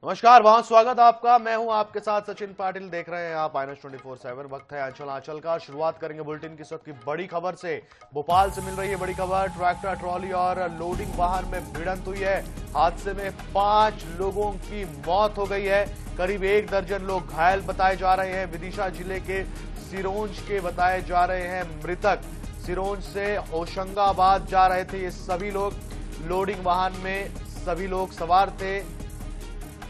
नमस्कार, बहुत स्वागत आपका। मैं हूं आपके साथ सचिन पाटिल। देख रहे हैं आप INOX 24/7। वक्त है आंचल आंचल का। शुरुआत करेंगे बुलेटिन की इस वक्त की बड़ी खबर से। भोपाल से मिल रही है बड़ी खबर। ट्रैक्टर ट्रॉली और लोडिंग वाहन में भिड़ंत हुई है। हादसे में 5 लोगों की मौत हो गई है। करीब 1 दर्जन लोग घायल बताए जा रहे हैं। विदिशा जिले के सिरोंज के बताए जा रहे हैं मृतक। सिरोंज से होशंगाबाद जा रहे थे ये सभी लोग। लोडिंग वाहन में सभी लोग सवार थे।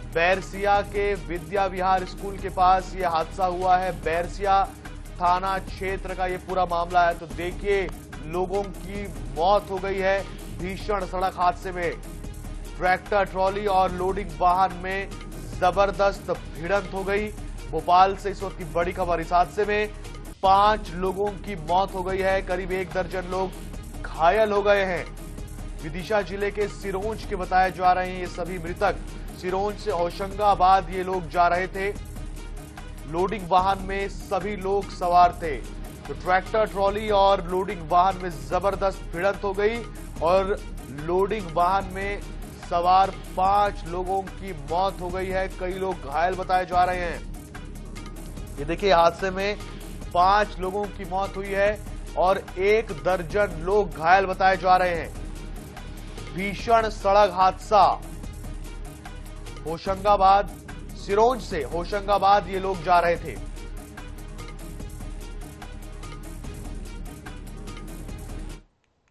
बैरसिया के विद्या विहार स्कूल के पास यह हादसा हुआ है। बैरसिया थाना क्षेत्र का यह पूरा मामला है। तो देखिए, लोगों की मौत हो गई है भीषण सड़क हादसे में। ट्रैक्टर ट्रॉली और लोडिंग वाहन में जबरदस्त भिड़ंत हो गई। भोपाल से इस वक्त की बड़ी खबर। इस हादसे में 5 लोगों की मौत हो गई है। करीब 1 दर्जन लोग घायल हो गए हैं। विदिशा जिले के सिरोंज के बताए जा रहे हैं ये सभी मृतक। सिरोंज से होशंगाबाद ये लोग जा रहे थे। लोडिंग वाहन में सभी लोग सवार थे। तो ट्रैक्टर ट्रॉली और लोडिंग वाहन में जबरदस्त भिड़ंत हो गई और लोडिंग वाहन में सवार 5 लोगों की मौत हो गई है। कई लोग घायल बताए जा रहे हैं। ये देखिए, हादसे में 5 लोगों की मौत हुई है और 1 दर्जन लोग घायल बताए जा रहे हैं। भीषण सड़क हादसा। होशंगाबाद, सिरोंज से होशंगाबाद ये लोग जा रहे थे।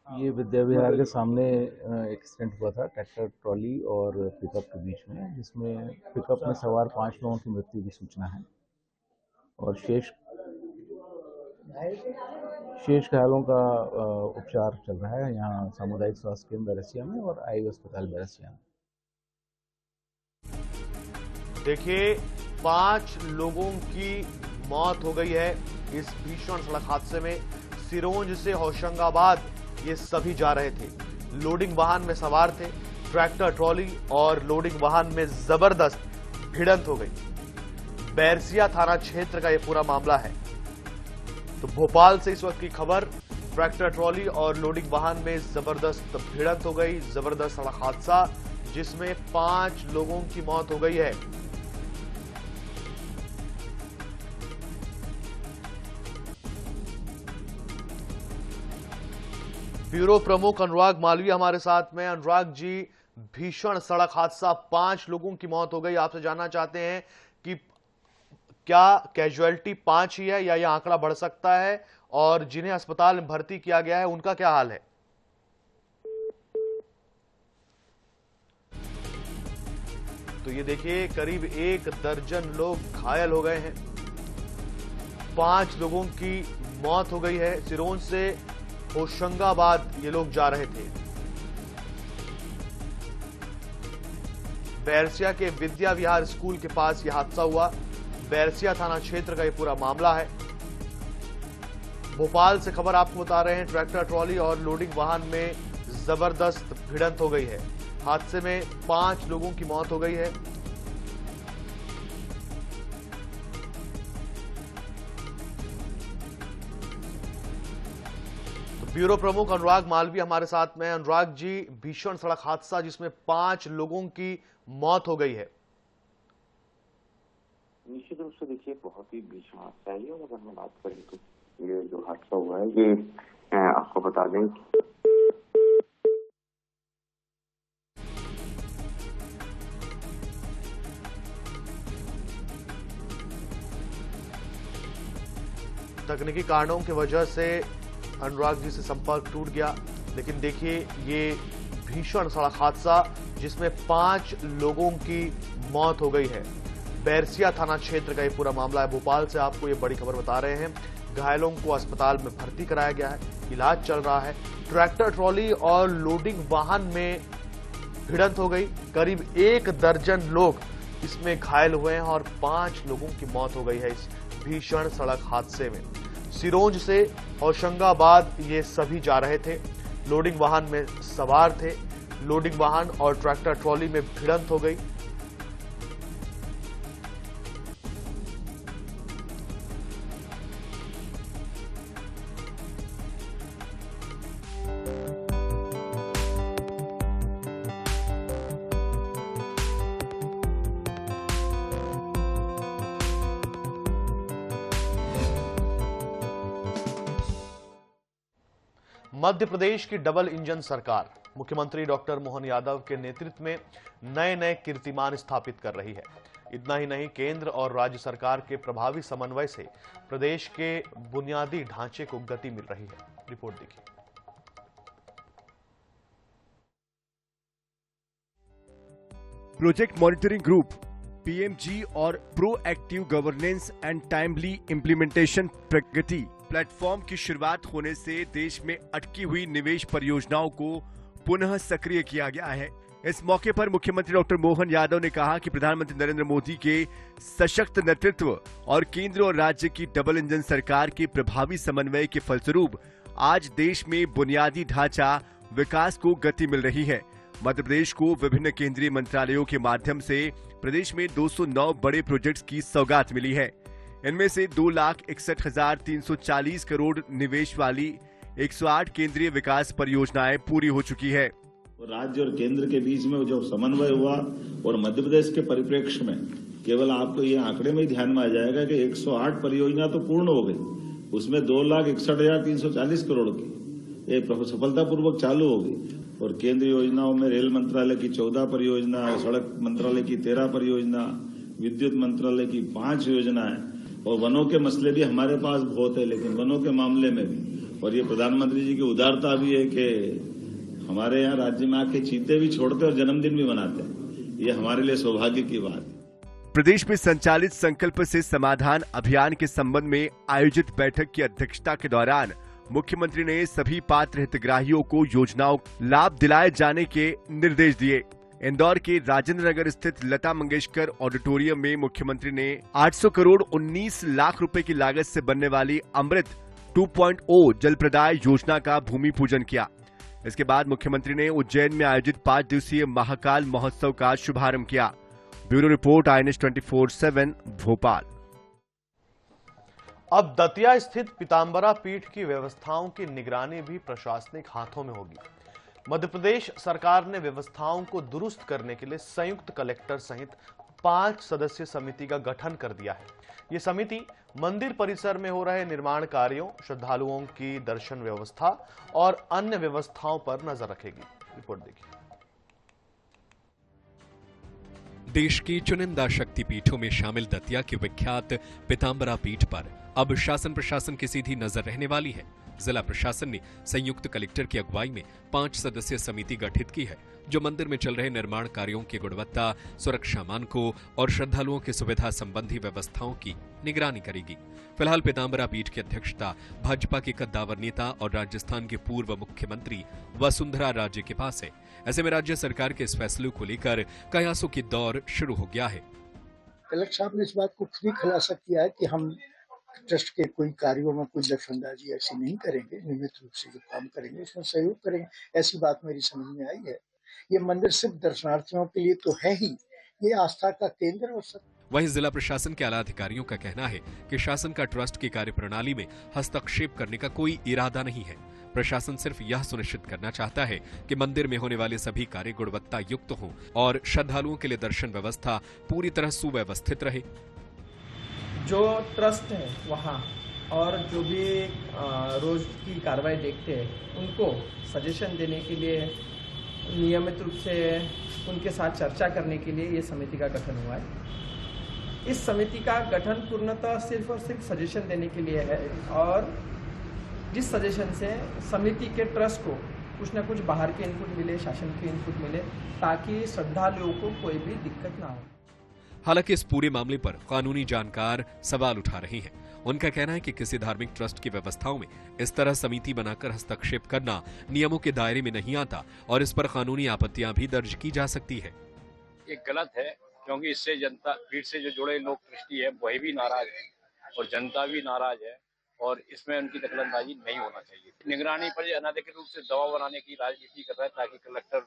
ये विद्या विहार के सामने एक एक्सीडेंट हुआ था ट्रैक्टर ट्रॉली और पिकअप के बीच में, जिसमें पिकअप में सवार 5 लोगों की मृत्यु की सूचना है और शेष घायलों का उपचार चल रहा है यहाँ सामुदायिक स्वास्थ्य केंद्र बैरसिया में और आई अस्पताल बैरसिया में। देखिए, 5 लोगों की मौत हो गई है इस भीषण सड़क हादसे में। सिरोंज से होशंगाबाद ये सभी जा रहे थे। लोडिंग वाहन में सवार थे। ट्रैक्टर ट्रॉली और लोडिंग वाहन में जबरदस्त भिड़ंत हो गई। बैरसिया थाना क्षेत्र का ये पूरा मामला है। तो भोपाल से इस वक्त की खबर। ट्रैक्टर ट्रॉली और लोडिंग वाहन में जबरदस्त भिड़ंत हो गई। जबरदस्त सड़क हादसा जिसमें 5 लोगों की मौत हो गई है। ब्यूरो प्रमुख अनुराग मालवीय हमारे साथ में। अनुराग जी, भीषण सड़क हादसा, 5 लोगों की मौत हो गई। आपसे जानना चाहते हैं कि क्या कैजुअलिटी 5 ही है या यह आंकड़ा बढ़ सकता है, और जिन्हें अस्पताल में भर्ती किया गया है उनका क्या हाल है? तो ये देखिए, करीब 1 दर्जन लोग घायल हो गए हैं। 5 लोगों की मौत हो गई है। सिरोंज से होशंगाबाद ये लोग जा रहे थे। बैरसिया के विद्या विहार स्कूल के पास यह हादसा हुआ। बैरसिया थाना क्षेत्र का यह पूरा मामला है। भोपाल से खबर आपको बता रहे हैं। ट्रैक्टर ट्रॉली और लोडिंग वाहन में जबरदस्त भिड़ंत हो गई है। हादसे में 5 लोगों की मौत हो गई है। ब्यूरो प्रमुख अनुराग मालवीय हमारे साथ में। अनुराग जी, भीषण सड़क हादसा जिसमें 5 लोगों की मौत हो गई है। निश्चित रूप से देखिए, बहुत ही भीषण हादसा है। और अगर हम बात करें तो ये जो हादसा हुआ है, ये आपको बता दें तकनीकी कारणों की वजह से अनुराग जी से संपर्क टूट गया। लेकिन देखिए, ये भीषण सड़क हादसा जिसमें 5 लोगों की मौत हो गई है। बैरसिया थाना क्षेत्र का ये पूरा मामला है। भोपाल से आपको ये बड़ी खबर बता रहे हैं। घायलों को अस्पताल में भर्ती कराया गया है, इलाज चल रहा है। ट्रैक्टर ट्रॉली और लोडिंग वाहन में भिड़ंत हो गई। करीब 1 दर्जन लोग इसमें घायल हुए हैं और 5 लोगों की मौत हो गई है इस भीषण सड़क हादसे में। सिरोंज से होशंगाबाद ये सभी जा रहे थे। लोडिंग वाहन में सवार थे। लोडिंग वाहन और ट्रैक्टर ट्रॉली में भिड़ंत हो गई। मध्य प्रदेश की डबल इंजन सरकार मुख्यमंत्री डॉक्टर मोहन यादव के नेतृत्व में नए नए कीर्तिमान स्थापित कर रही है। इतना ही नहीं, केंद्र और राज्य सरकार के प्रभावी समन्वय से प्रदेश के बुनियादी ढांचे को गति मिल रही है। रिपोर्ट देखिए। प्रोजेक्ट मॉनिटरिंग ग्रुप पीएमजी और proactive governance and timely implementation Pragati platform की शुरुआत होने से देश में अटकी हुई निवेश परियोजनाओं को पुनः सक्रिय किया गया है। इस मौके पर मुख्यमंत्री डॉक्टर मोहन यादव ने कहा कि प्रधानमंत्री नरेंद्र मोदी के सशक्त नेतृत्व और केंद्र और राज्य की डबल इंजन सरकार के प्रभावी समन्वय के फलस्वरूप आज देश में बुनियादी ढांचा विकास को गति मिल रही है। मध्य प्रदेश को विभिन्न केंद्रीय मंत्रालयों के माध्यम से प्रदेश में 209 बड़े प्रोजेक्ट्स की सौगात मिली है। इनमें से 2,61,340 करोड़ निवेश वाली 108 केंद्रीय विकास परियोजनाएं पूरी हो चुकी है। राज्य और केंद्र के बीच में जो समन्वय हुआ और मध्य प्रदेश के परिप्रेक्ष्य में केवल आपको ये आंकड़े में ही ध्यान में आ जाएगा कि 108 परियोजना तो पूर्ण हो गई, उसमें 2,61,340 करोड़ की ये सफलतापूर्वक चालू होगी। और केंद्रीय योजनाओं में रेल मंत्रालय की 14 परियोजना, सड़क मंत्रालय की 13 परियोजना, विद्युत मंत्रालय की 5 योजनाएं और वनों के मसले भी हमारे पास बहुत है, लेकिन वनों के मामले में भी और ये प्रधानमंत्री जी की उदारता भी है कि हमारे यहाँ राज्य में आके चीते भी छोड़ते और जन्मदिन भी मनाते हैं। ये हमारे लिए सौभाग्य की बात है। प्रदेश में संचालित संकल्प से समाधान अभियान के संबंध में आयोजित बैठक की अध्यक्षता के दौरान मुख्यमंत्री ने सभी पात्र हितग्राहियों को योजनाओं लाभ दिलाए जाने के निर्देश दिए। इंदौर के राजेंद्र नगर स्थित लता मंगेशकर ऑडिटोरियम में मुख्यमंत्री ने 800 करोड़ 19 लाख रुपए की लागत से बनने वाली अमृत 2.0 जल प्रदाय योजना का भूमि पूजन किया। इसके बाद मुख्यमंत्री ने उज्जैन में आयोजित 5 दिवसीय महाकाल महोत्सव का शुभारंभ किया। Bureau report INS 24/7 Bhopal. अब दतिया स्थित पीताम्बरा पीठ की व्यवस्थाओं की निगरानी भी प्रशासनिक हाथों में होगी। मध्य प्रदेश सरकार ने व्यवस्थाओं को दुरुस्त करने के लिए संयुक्त कलेक्टर सहित 5 सदस्यीय समिति का गठन कर दिया है। ये समिति मंदिर परिसर में हो रहे निर्माण कार्यों, श्रद्धालुओं की दर्शन व्यवस्था और अन्य व्यवस्थाओं पर नजर रखेगी। रिपोर्ट देखिए। देश की चुनिंदा शक्तिपीठों में शामिल दतिया की विख्यात पीताम्बरा पीठ पर अब शासन प्रशासन की सीधी नजर रहने वाली है। जिला प्रशासन ने संयुक्त कलेक्टर की अगुवाई में 5 सदस्यीय समिति गठित की है, जो मंदिर में चल रहे निर्माण कार्यों की गुणवत्ता, सुरक्षा मानकों और श्रद्धालुओं की सुविधा संबंधी व्यवस्थाओं की निगरानी करेगी। फिलहाल पीताम्बरा पीठ की अध्यक्षता भाजपा के कद्दावर नेता और राजस्थान के पूर्व मुख्यमंत्री वसुंधरा राजे के पास है। ऐसे में राज्य सरकार के इस फैसले को लेकर कयासों की दौर शुरू हो गया है। कलेक्टर साहब ने इस बात को खुद ही खुलासा किया है कि हम ट्रस्ट के कोई कार्यों में कोई दखलंदाजी ऐसी नहीं करेंगे, नियमित रूप से जो काम करेंगे इसमें सहयोग करेंगे। ऐसी बात मेरी समझ में आई है। ये मंदिर सिर्फ दर्शनार्थियों के लिए तो है ही, ये आस्था का केंद्र और सब। वहीं जिला प्रशासन के आला अधिकारियों का कहना है कि शासन का ट्रस्ट की कार्यप्रणाली में हस्तक्षेप करने का कोई इरादा नहीं है। प्रशासन सिर्फ यह सुनिश्चित करना चाहता है कि मंदिर में होने वाले सभी कार्य गुणवत्ता युक्त हों और श्रद्धालुओं के लिए दर्शन व्यवस्था पूरी तरह सुव्यवस्थित रहे। जो ट्रस्ट है वहाँ और जो भी रोज की कार्रवाई देखते हैं उनको सजेशन देने के लिए, नियमित रूप से उनके साथ चर्चा करने के लिए ये समिति का गठन हुआ है। इस समिति का गठन पूर्णतः सिर्फ और सिर्फ सजेशन देने के लिए है और जिस सजेशन से समिति के ट्रस्ट को कुछ न कुछ बाहर के इनपुट मिले, शासन के इनपुट मिले, ताकि श्रद्धालुओं को कोई भी दिक्कत ना हो। हालांकि इस पूरे मामले पर कानूनी जानकार सवाल उठा रहे हैं। उनका कहना है कि किसी धार्मिक ट्रस्ट की व्यवस्थाओं में इस तरह समिति बनाकर हस्तक्षेप करना नियमों के दायरे में नहीं आता और इस पर कानूनी आपत्तियां भी दर्ज की जा सकती है। ये गलत है, क्योंकि इससे जनता, पीठ से जो जुड़े लोग ट्रस्टी है वही भी नाराज है और जनता भी नाराज है और इसमें उनकी दखलंदाजी नहीं होना चाहिए। निगरानी पर अनाधिकृत रूप से दबाव बनाने की राजनीति कर रहा है ताकि कलेक्टर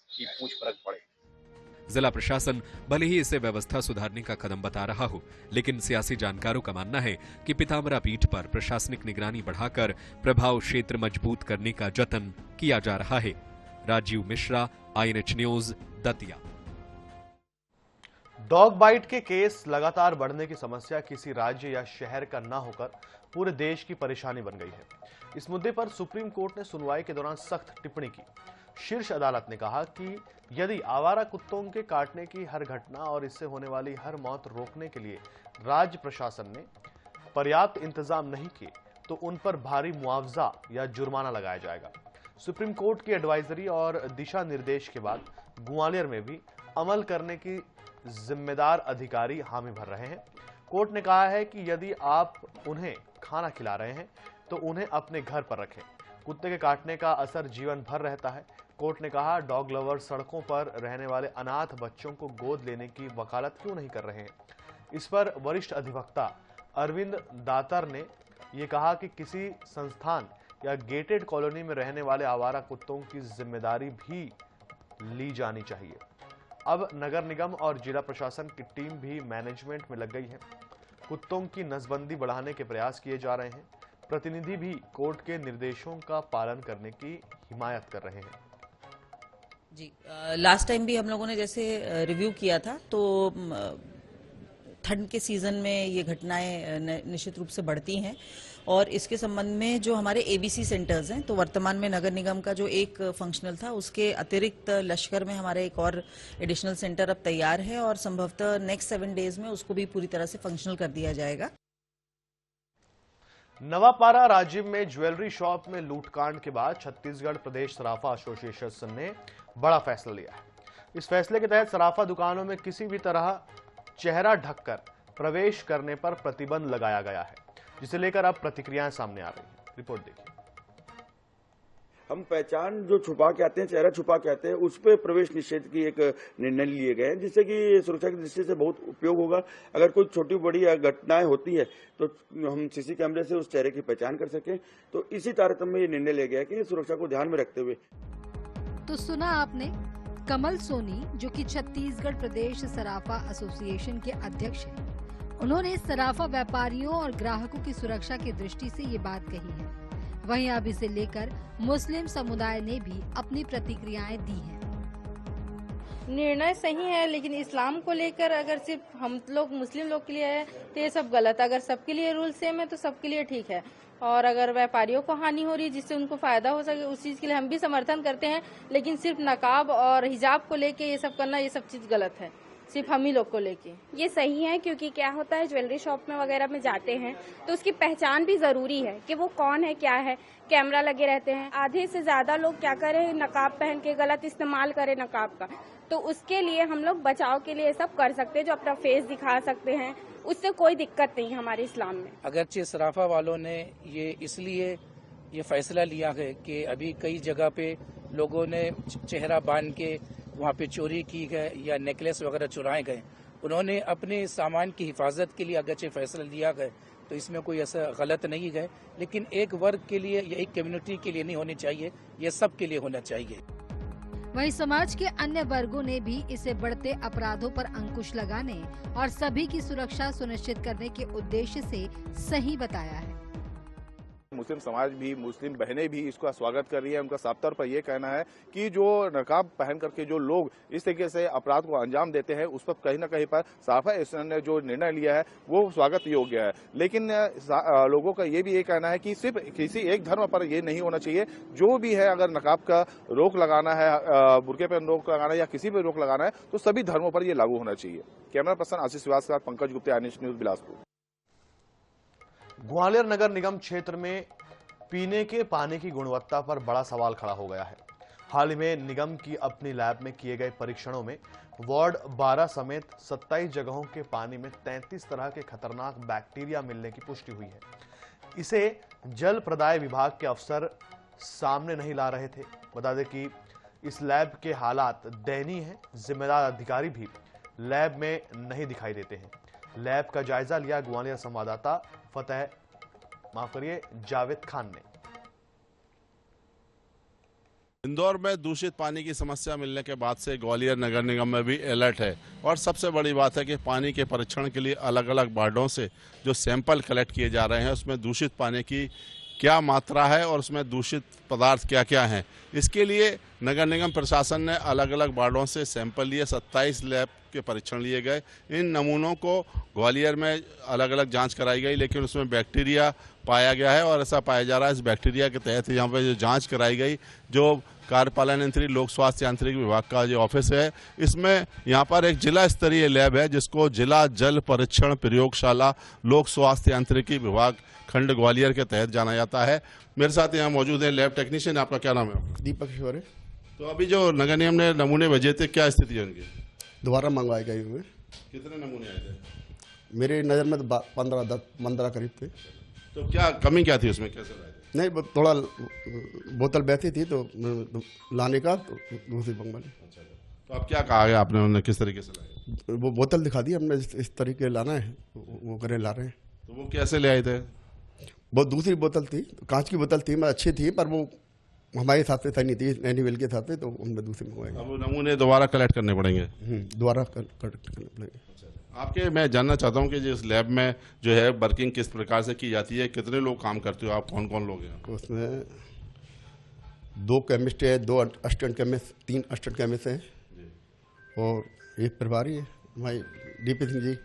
की पूछ परख पड़े। जिला प्रशासन भले ही इसे व्यवस्था सुधारने का कदम बता रहा हो, लेकिन सियासी जानकारों का मानना है कि पीताम्बरा पीठ पर प्रशासनिक निगरानी बढ़ाकर प्रभाव क्षेत्र मजबूत करने का जतन किया जा रहा है। Rajeev Mishra, INH news, Datia. Dog bite के केस लगातार बढ़ने की समस्या किसी राज्य या शहर का न होकर पूरे देश की परेशानी बन गई है। इस मुद्दे पर सुप्रीम कोर्ट ने सुनवाई के दौरान सख्त टिप्पणी की। शीर्ष अदालत ने कहा कि यदि आवारा कुत्तों के काटने की हर घटना और इससे होने वाली हर मौत रोकने के लिए राज्य प्रशासन ने पर्याप्त इंतजाम नहीं किए तो उन पर भारी मुआवजा या जुर्माना लगाया जाएगा। सुप्रीम कोर्ट की एडवाइजरी और दिशा निर्देश के बाद ग्वालियर में भी अमल करने की जिम्मेदार अधिकारी हामी भर रहे हैं। कोर्ट ने कहा है कि यदि आप उन्हें खाना खिला रहे हैं तो उन्हें अपने घर पर रखें। कुत्ते के काटने का असर जीवन भर रहता है। कोर्ट ने कहा, डॉग लवर सड़कों पर रहने वाले अनाथ बच्चों को गोद लेने की वकालत क्यों नहीं कर रहे हैं। इस पर वरिष्ठ अधिवक्ता अरविंद दातर ने यह कहा कि किसी संस्थान या गेटेड कॉलोनी में रहने वाले आवारा कुत्तों की जिम्मेदारी भी ली जानी चाहिए। अब नगर निगम और जिला प्रशासन की टीम भी मैनेजमेंट में लग गई है। कुत्तों की नसबंदी बढ़ाने के प्रयास किए जा रहे हैं। प्रतिनिधि भी कोर्ट के निर्देशों का पालन करने की हिमायत कर रहे हैं। जी, लास्ट टाइम भी हम लोगों ने जैसे रिव्यू किया था तो ठंड के सीजन में ये घटनाएं निश्चित रूप से बढ़ती हैं और इसके संबंध में जो हमारे एबीसी सेंटर्स हैं तो वर्तमान में नगर निगम का जो एक फंक्शनल था उसके अतिरिक्त लश्कर में हमारे एक और एडिशनल सेंटर अब तैयार है और संभवतः नेक्स्ट 7 डेज में उसको भी पूरी तरह से फंक्शनल कर दिया जाएगा। नवापारा राजीव में ज्वेलरी शॉप में लूटकांड के बाद छत्तीसगढ़ प्रदेश सराफा एसोसिएशन ने बड़ा फैसला लिया है। इस फैसले के तहत सराफा दुकानों में किसी भी तरह चेहरा ढककर प्रवेश करने पर प्रतिबंध लगाया गया है, जिसे लेकर अब प्रतिक्रियाएं सामने आ रही हैं। रिपोर्ट देखिए। हम पहचान जो छुपा के आते हैं, चेहरा छुपा के आते हैं, उस पर प्रवेश निषेध की एक निर्णय लिए गए हैं, जिससे कि सुरक्षा की दृष्टि से बहुत उपयोग होगा। अगर कोई छोटी बड़ी घटनाएं होती है तो हम सीसी कैमरे से उस चेहरे की पहचान कर सकें। तो इसी तारतम्य में ये निर्णय लिया गया है कि सुरक्षा को ध्यान में रखते हुए। तो सुना आपने, कमल सोनी जो कि छत्तीसगढ़ प्रदेश सराफा एसोसिएशन के अध्यक्ष हैं, उन्होंने सराफा व्यापारियों और ग्राहकों की सुरक्षा की दृष्टि से ये बात कही है। वहीं अब इसे लेकर मुस्लिम समुदाय ने भी अपनी प्रतिक्रियाएं दी हैं। निर्णय सही है, लेकिन इस्लाम को लेकर अगर सिर्फ हम लोग मुस्लिम लोग के लिए है तो ये सब गलत है। अगर सबके लिए रूल सेम है तो सबके लिए ठीक है, और अगर व्यापारियों को हानि हो रही है जिससे उनको फायदा हो सके उस चीज के लिए हम भी समर्थन करते हैं। लेकिन सिर्फ नकाब और हिजाब को लेके ये सब करना, ये सब चीज गलत है, सिर्फ हम ही लोग को लेके। ये सही है, क्योंकि क्या होता है ज्वेलरी शॉप में वगैरह में जाते हैं तो उसकी पहचान भी जरूरी है कि वो कौन है, क्या है। कैमरा लगे रहते हैं, आधे से ज्यादा लोग क्या करें, नकाब पहन के गलत इस्तेमाल करें नकाब का। तो उसके लिए हम लोग बचाव के लिए सब कर सकते हैं, जो अपना फेस दिखा सकते हैं, उससे कोई दिक्कत नहीं हमारे इस्लाम में। अगरचे सराफा वालों ने ये इसलिए ये फैसला लिया है कि अभी कई जगह पे लोगों ने चेहरा बांध के वहाँ पे चोरी की गए या नेकलेस वगैरह चुराए गए। उन्होंने अपने सामान की हिफाजत के लिए अगरचे फैसला लिया गया तो इसमें कोई ऐसा गलत नहीं है, लेकिन एक वर्ग के लिए या एक कम्युनिटी के लिए नहीं होनी चाहिए, ये सब के लिए होना चाहिए। वहीं समाज के अन्य वर्गों ने भी इसे बढ़ते अपराधों पर अंकुश लगाने और सभी की सुरक्षा सुनिश्चित करने के उद्देश्य से सही बताया है। मुस्लिम समाज भी, मुस्लिम बहनें भी इसका स्वागत कर रही है। उनका साफ तौर पर यह कहना है कि जो नकाब पहन करके जो लोग इस तरीके से अपराध को अंजाम देते हैं उस पर कहीं न कहीं पर सराफा एसोसिएशन ने जो निर्णय लिया है वो स्वागत योग्य है। लेकिन लोगों का ये भी ये कहना है कि सिर्फ किसी एक धर्म पर ये नहीं होना चाहिए। जो भी है, अगर नकाब का रोक लगाना है, बुर्के पर रोक लगाना है या किसी पर रोक लगाना है तो सभी धर्मों पर यह लागू होना चाहिए। कैमरा पर्सन आशीष श्रीवास्तव के साथ पंकज गुप्ता, NH न्यूज, बिलासपुर। ग्वालियर नगर निगम क्षेत्र में पीने के पानी की गुणवत्ता पर बड़ा सवाल खड़ा हो गया है। हाल ही में निगम की अपनी लैब में किए गए परीक्षणों में वार्ड 12 समेत 27 जगहों के पानी में 33 तरह के खतरनाक बैक्टीरिया मिलने की पुष्टि हुई है। इसे जल प्रदाय विभाग के अफसर सामने नहीं ला रहे थे। बता दें कि इस लैब के हालात दयनीय हैं। जिम्मेदार अधिकारी भी लैब में नहीं दिखाई देते हैं। लैब का जायजा लिया ग्वालियर संवाददाता जावेद खान ने। इंदौर में दूषित पानी की समस्या मिलने के बाद से ग्वालियर नगर निगम में भी अलर्ट है और सबसे बड़ी बात है कि पानी के परीक्षण के लिए अलग अलग वार्डों से जो सैंपल कलेक्ट किए जा रहे हैं उसमें दूषित पानी की क्या मात्रा है और उसमें दूषित पदार्थ क्या क्या हैं। इसके लिए नगर निगम प्रशासन ने अलग अलग वार्डों से सैंपल लिए। 27 लैब के परीक्षण लिए गए। इन नमूनों को ग्वालियर में अलग अलग जांच कराई गई, लेकिन उसमें बैक्टीरिया पाया गया है और ऐसा पाया जा रहा है इस बैक्टीरिया के तहत यहाँ पर जो जांच कराई गई, जो कार्यपालन यंत्री लोक स्वास्थ्य यांत्रिक विभाग का जो ऑफिस है, इसमें यहाँ पर एक जिला स्तरीय लैब है जिसको जिला जल परीक्षण प्रयोगशाला लोक स्वास्थ्य यांत्रिकी विभाग खंड ग्वालियर के तहत जाना जाता है। मेरे साथ यहाँ मौजूद है लैब टेक्नीशियन। आपका क्या नाम है? दीपक ईश्वर है। तो अभी जो नगर निगम ने नमूने भेजे थे, क्या स्थिति है उनकी? दोबारा मंगवाए गए हुए। कितने नमूने आए थे? मेरे नज़र में तो 15 करीब थे। तो क्या कमी क्या थी उसमें, कैसे लाए थे? नहीं, थोड़ा बोतल बहती थी तो लाने का तो दूसरी मंगवाई। तो अब क्या कहा गया आपने, उन्होंने किस तरीके से लाए? वो बोतल दिखा दी हमने, इस तरीके लाना है, वो करे ला रहे हैं। तो वो कैसे ले आए थे? वो दूसरी बोतल थी, कांच की बोतल थी, अच्छी थी, पर वो हमारे हिसाब से सही नहीं थी, एनीवेल के हिसाब से, तो उनमें दूसरी मंगवाएंगे। अब वो नमूने दोबारा कलेक्ट करने पड़ेंगे? दोबारा कलेक्ट करने पड़ेंगे। आपके मैं जानना चाहता हूँ कि जिस लैब में जो है वर्किंग किस प्रकार से की जाती है, कितने लोग काम करते हो आप, कौन कौन लोग हैं? उसमें 2 केमिस्ट है, 2 असिस्टेंट केमिस्ट, 3 असिस्टेंट केमिस्ट हैं और एक प्रभारी है भाई डीपी सिंह जी।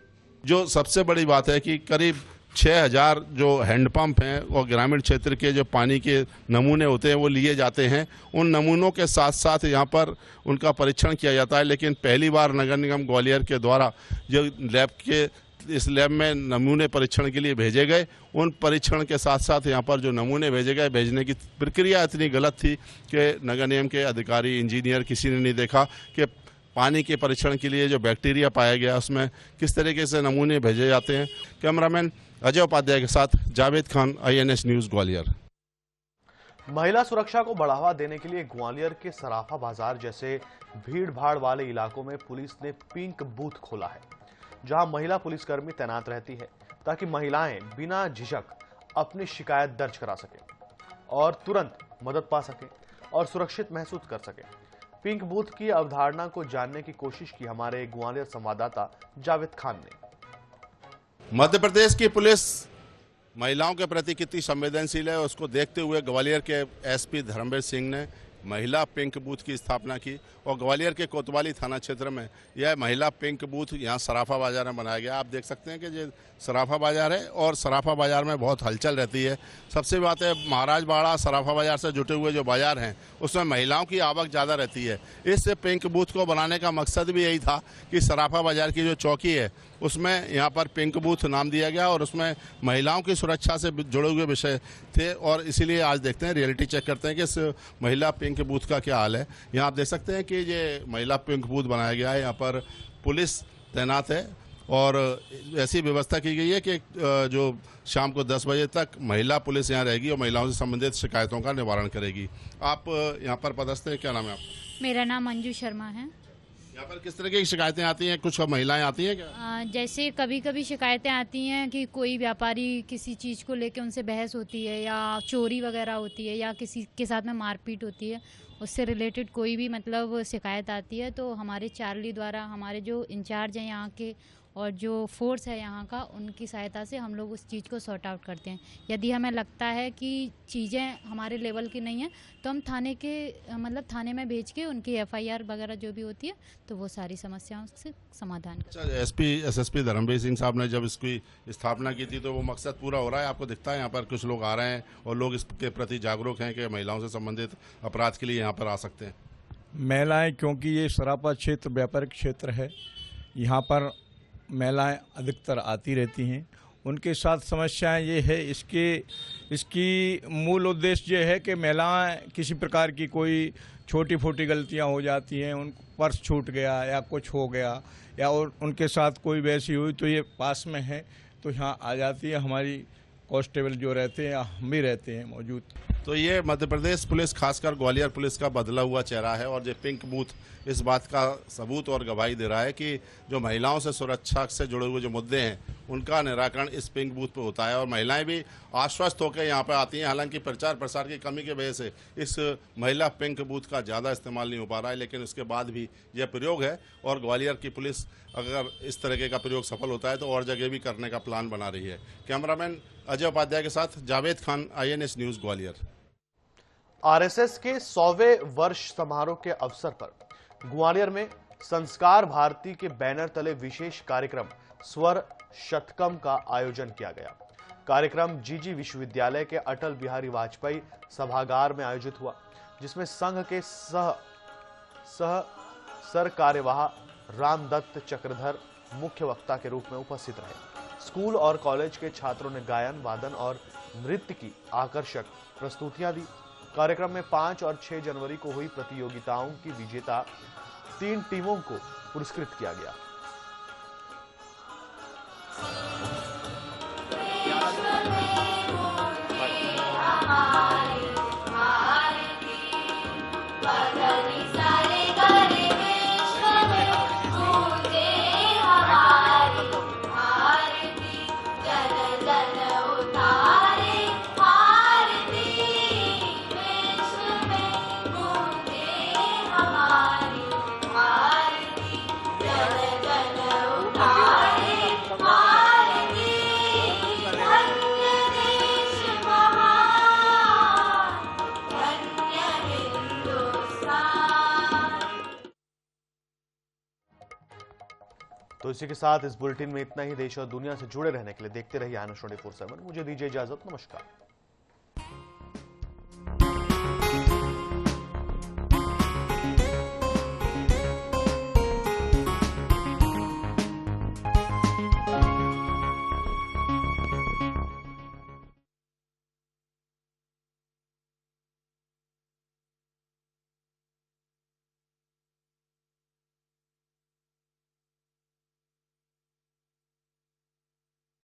जो सबसे बड़ी बात है कि करीब 6000 जो हैंडपंप हैं और ग्रामीण क्षेत्र के जो पानी के नमूने होते हैं वो लिए जाते हैं। उन नमूनों के साथ साथ यहाँ पर उनका परीक्षण किया जाता है, लेकिन पहली बार नगर निगम ग्वालियर के द्वारा जो लैब के इस लैब में नमूने परीक्षण के लिए भेजे गए, उन परीक्षण के साथ साथ यहाँ पर जो नमूने भेजे गए, भेजने की प्रक्रिया इतनी गलत थी कि नगर निगम के अधिकारी, इंजीनियर किसी ने नहीं देखा कि पानी के परीक्षण के लिए जो बैक्टीरिया पाया गया उसमें किस तरीके से नमूने भेजे जाते हैं। कैमरामैन अजय उपाध्याय के साथ जावेद खान, INS न्यूज ग्वालियर। महिला सुरक्षा को बढ़ावा देने के लिए ग्वालियर के सराफा बाजार जैसे भीड़ भाड़ वाले इलाकों में पुलिस ने पिंक बूथ खोला है, जहां महिला पुलिसकर्मी तैनात रहती है ताकि महिलाएं बिना झिझक अपनी शिकायत दर्ज करा सकें और तुरंत मदद पा सकें और सुरक्षित महसूस कर सकें। पिंक बूथ की अवधारणा को जानने की कोशिश की हमारे ग्वालियर संवाददाता जावेद खान ने। मध्य प्रदेश की पुलिस महिलाओं के प्रति कितनी संवेदनशील है, उसको देखते हुए ग्वालियर के SP धर्मवीर सिंह ने महिला पिंक बूथ की स्थापना की और ग्वालियर के कोतवाली थाना क्षेत्र में यह महिला पिंक बूथ यहाँ सराफा बाजार में बनाया गया। आप देख सकते हैं कि ये सराफा बाजार है और सराफा बाजार में बहुत हलचल रहती है। सबसे बात है, महाराजबाड़ा सराफा बाजार से जुटे हुए जो बाजार हैं उसमें महिलाओं की आवक ज़्यादा रहती है। इस पिंक बूथ को बनाने का मकसद भी यही था कि सराफा बाजार की जो चौकी है उसमें यहाँ पर पिंक बूथ नाम दिया गया और उसमें महिलाओं की सुरक्षा से जुड़े हुए विषय थे और इसीलिए आज देखते हैं, रियलिटी चेक करते हैं कि इस महिला पिंक बूथ का क्या हाल है। यहाँ आप देख सकते हैं कि ये महिला पिंक बूथ बनाया गया है, यहाँ पर पुलिस तैनात है और ऐसी व्यवस्था की गई है कि जो शाम को 10 बजे तक महिला पुलिस यहाँ रहेगी और महिलाओं से संबंधित शिकायतों का निवारण करेगी। आप यहाँ पर पदस्थ हैं, क्या नाम है आपका? मेरा नाम अंजू शर्मा है। यहाँ पर किस तरह की शिकायतें आती हैं? कुछ महिलाएं आती हैं क्या? जैसे कभी कभी शिकायतें आती हैं कि कोई व्यापारी किसी चीज़ को लेके उनसे बहस होती है या चोरी वगैरह होती है या किसी के साथ में मारपीट होती है, उससे रिलेटेड कोई भी मतलब शिकायत आती है तो हमारे चार्ली द्वारा, हमारे जो इंचार्ज हैं यहाँ के और जो फोर्स है यहाँ का, उनकी सहायता से हम लोग उस चीज़ को सॉर्ट आउट करते हैं। यदि हमें लगता है कि चीज़ें हमारे लेवल की नहीं हैं तो हम थाने के मतलब थाने में भेज के उनकी FIR वगैरह जो भी होती है तो वो सारी समस्याओं से समाधान करते हैं। SP SSP धर्मवीर सिंह साहब ने जब इसकी स्थापना की थी तो वो मकसद पूरा हो रहा है? आपको दिखता है यहाँ पर कुछ लोग आ रहे हैं और लोग इसके प्रति जागरूक हैं कि महिलाओं से संबंधित अपराध के लिए यहाँ पर आ सकते हैं? महिलाएं, क्योंकि ये सराफा क्षेत्र व्यापारिक क्षेत्र है, यहाँ पर महिलाएं अधिकतर आती रहती हैं। उनके साथ समस्याएं ये है, इसकी मूल उद्देश्य ये है कि महिलाएं किसी प्रकार की कोई छोटी फोटी गलतियां हो जाती हैं, उन पर्स छूट गया या कुछ हो गया या और उनके साथ कोई वैसी हुई तो ये पास में है तो यहाँ आ जाती है। हमारी कांस्टेबल जो रहते हैं, हम भी रहते हैं मौजूद। तो ये मध्य प्रदेश पुलिस, खासकर ग्वालियर पुलिस का बदला हुआ चेहरा है और ये पिंक बूथ इस बात का सबूत और गवाही दे रहा है कि जो महिलाओं से सुरक्षा से जुड़े हुए जो मुद्दे हैं उनका निराकरण इस पिंक बूथ पर होता है और महिलाएं भी आश्वस्त होकर यहाँ पर आती हैं। हालांकि प्रचार प्रसार की कमी की वजह से इस महिला पिंक बूथ का ज़्यादा इस्तेमाल नहीं हो पा रहा है, लेकिन उसके बाद भी यह प्रयोग है और ग्वालियर की पुलिस अगर इस तरीके का प्रयोग सफल होता है तो और जगह भी करने का प्लान बना रही है। कैमरामैन अजय उपाध्याय के साथ Javed Khan, INS news Gwalior. RSS के 100वें वर्ष समारोह के अवसर पर ग्वालियर में संस्कार भारती के बैनर तले विशेष कार्यक्रम स्वर शतकम का आयोजन किया गया। कार्यक्रम जीजी विश्वविद्यालय के अटल बिहारी वाजपेयी सभागार में आयोजित हुआ, जिसमें संघ के सह सर कार्यवाह रामदत्त चक्रधर मुख्य वक्ता के रूप में उपस्थित रहे। स्कूल और कॉलेज के छात्रों ने गायन, वादन और नृत्य की आकर्षक प्रस्तुतियां दी। कार्यक्रम में 5 और 6 जनवरी को हुई प्रतियोगिताओं की विजेता 3 टीमों को पुरस्कृत किया गया। तो इसी के साथ इस बुलेटिन में इतना ही। देश और दुनिया से जुड़े रहने के लिए देखते रहिए INOS 24/7। मुझे दीजिए इजाजत। नमस्कार।